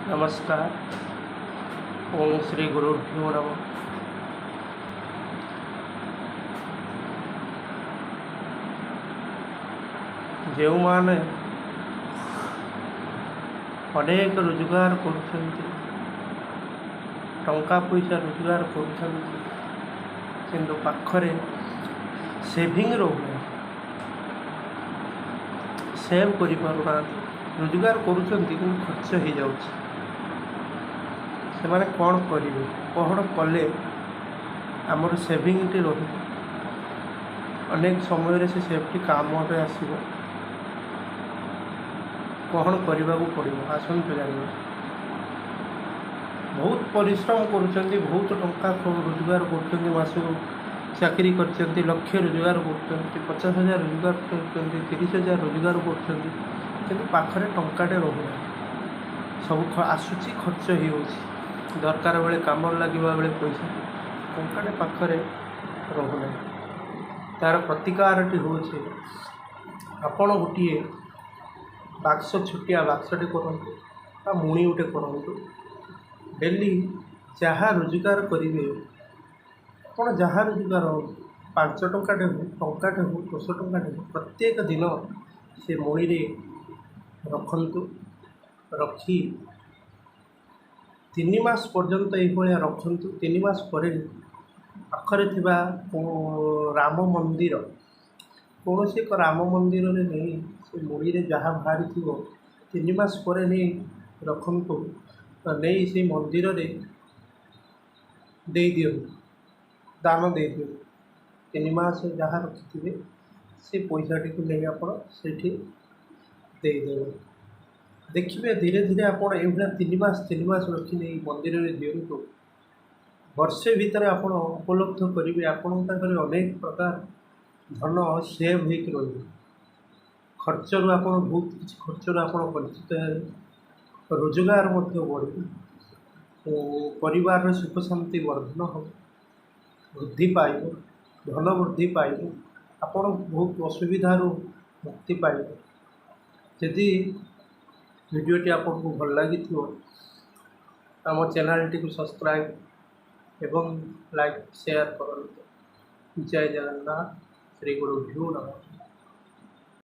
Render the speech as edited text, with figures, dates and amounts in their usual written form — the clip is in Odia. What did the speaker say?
नमस्कार। ओम श्री गुरुभ्यो नमः। ଯେଉଁମାନେ ଅନେକ ରୋଜଗାର କରୁଛନ୍ତି, ଟଙ୍କା ପଇସା ରୋଜଗାର କରୁଛନ୍ତି, କିନ୍ତୁ ପାଖରେ ସେଭିଂ ରହୁନି, ସେଭ୍ କରିପାରୁନାହାନ୍ତି। ରୋଜଗାର କରୁଛନ୍ତି କିନ୍ତୁ ଖର୍ଚ୍ଚ ହେଇଯାଉଛି। ସେମାନେ କ'ଣ କରିବେ? କ'ଣ କଲେ ଆମର ସେଭିଂଟି ରହିବ? ଅନେକ ସମୟରେ ସେ ସେଭ୍ଟି କାମରେ ଆସିବ। କ'ଣ କରିବାକୁ ପଡ଼ିବ ଆସନ୍ତୁ ଜାଣିବା। ବହୁତ ପରିଶ୍ରମ କରୁଛନ୍ତି, ବହୁତ ଟଙ୍କା ରୋଜଗାର କରୁଛନ୍ତି, ମାସକୁ ଚାକିରି କରିଛନ୍ତି, ଲକ୍ଷ ରୋଜଗାର କରୁଛନ୍ତି, 50,000 ରୋଜଗାର କରୁଛନ୍ତି, 30,000 ରୋଜଗାର କରୁଛନ୍ତି, କିନ୍ତୁ ପାଖରେ ଟଙ୍କାଟେ ରହୁନାହିଁ। ସବୁ ଆସୁଛି, ଖର୍ଚ୍ଚ ହେଇଯାଉଛି। ଦରକାର ବେଳେ କାମରେ ଲାଗିବା ବେଳେ ପଇସା ଟଙ୍କାଟେ ପାଖରେ ରହୁନାହିଁ। ତା'ର ପ୍ରତିକାରଟି ହେଉଛି ଆପଣ ଗୋଟିଏ ବାକ୍ସ, ଛୋଟିଆ ବାକ୍ସଟେ କରନ୍ତୁ ବା ମୁଣି ଗୋଟେ କରନ୍ତୁ। ଡେଲି ଯାହା ରୋଜଗାର କରିବେ, ଆପଣ ଯାହା ରୋଜଗାର ହଉ, 5 ଟଙ୍କାଟେ ହଉ, ଟଙ୍କାଟେ ହଉ, 10 ଟଙ୍କାଟେ ହଉ, ପ୍ରତ୍ୟେକ ଦିନ ସେ ମୁଣିରେ ରଖନ୍ତୁ। ରଖି 3 ମାସ ପର୍ଯ୍ୟନ୍ତ ଏଇଭଳିଆ ରଖନ୍ତୁ। 3 ମାସ ପରେ ପାଖରେ ଥିବା ରାମ ମନ୍ଦିର, କୌଣସି ଏକ ରାମ ମନ୍ଦିରରେ ନେଇ ସେ ମୁଢ଼ିରେ ଯାହା ବାହାରିଥିବ 3 ମାସ ପରେ ନେଇ ରଖନ୍ତୁ। ନେଇ ସେଇ ମନ୍ଦିରରେ ଦେଇଦିଅନ୍ତୁ, ଦାନ ଦେଇଦିଅନ୍ତୁ। 3 ମାସ ଯାହା ରଖିଥିବେ ସେ ପଇସାଟିକୁ ନେଇ ଆପଣ ସେଇଠି ଦେଇଦେବେ। ଦେଖିବେ ଧୀରେ ଧୀରେ ଆପଣ ଏଇଭଳିଆ 3 ମାସ ରଖି ନେଇ ମନ୍ଦିରରେ ଦିଅନ୍ତୁ। ବର୍ଷେ ଭିତରେ ଆପଣ ଉପଲବ୍ଧ କରିବେ ଆପଣଙ୍କ ପାଖରେ ଅନେକ ପ୍ରକାର ଧନ ସେଭ୍ ହେଇକି ରହିବ। ଖର୍ଚ୍ଚରୁ ଆପଣ ବହୁତ କିଛି ଖର୍ଚ୍ଚରୁ ଆପଣ ବଞ୍ଚିତ ହେବେ। ରୋଜଗାର ମଧ୍ୟ ବଢ଼ିବ। ପରିବାରର ସୁଖ ଶାନ୍ତି ବର୍ଦ୍ଧନ ହେବ, ବୃଦ୍ଧି ପାଇବ, ଧନ ବୃଦ୍ଧି ପାଇବ। ଆପଣ ବହୁତ ଅସୁବିଧାରୁ ମୁକ୍ତି ପାଇବେ। ଯଦି ଭିଡ଼ିଓଟି ଆପଣଙ୍କୁ ଭଲ ଲାଗିଥିବ, ଆମ ଚ୍ୟାନେଲଟିକୁ ସବସ୍କ୍ରାଇବ୍ ଏବଂ ଲାଇକ୍ ସେୟାର କରନ୍ତୁ। ଜୟ ଜଗନ୍ନାଥ। ଶ୍ରୀ ଗୁରୁଭ୍ୟୋ ନମଃ।